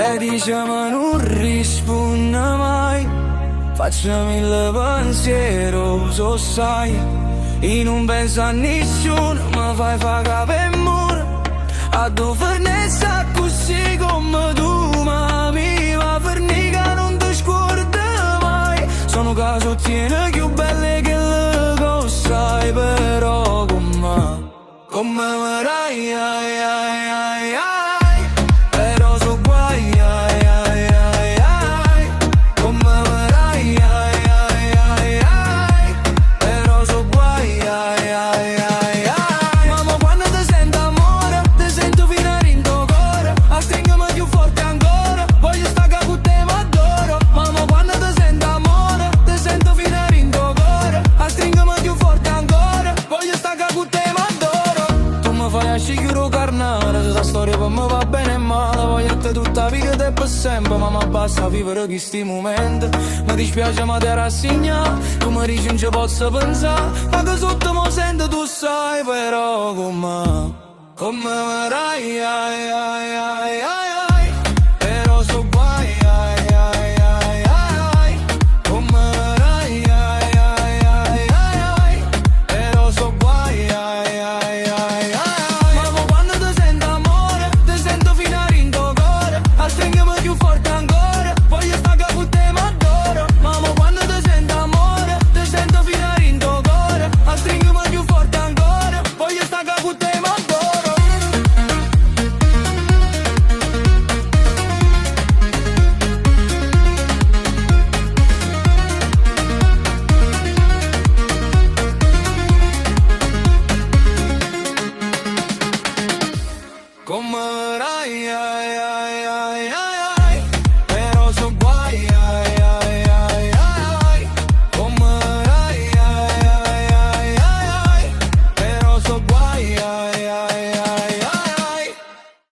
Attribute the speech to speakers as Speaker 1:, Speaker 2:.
Speaker 1: E diciamo non risponde mai, faccio mille pensiero, so sai. E non penso a nessuno, mi fai fa capire muro. A dove ne sa così come tu, ma mi va fornica non ti scorda mai. Sono casottiene più belle che le cose, però come marai, ai ai ai ai. Va bene e male, voglio te tutta vita e per sempre, ma mi basta vivere questi momenti. Mi dispiace ma te rassegna, tu mi dici non ci posso pensare, ma che sotto mi sento tu sai, però come marai, ai ai ai ai, però so guai, ai ai ai ai, come marai, ai ai ai ai, però so guai, ai ai ai ai. Ma quando ti sento amore, ti sento finare in tuo cuore, stringimi più forte ancora, voglio stare con te ma adoro. Mamma quando ti sento amore, ti sento finare in tuo cuore, stringimi più forte ancora, voglio stare con te ma adoro. Come ai ai ai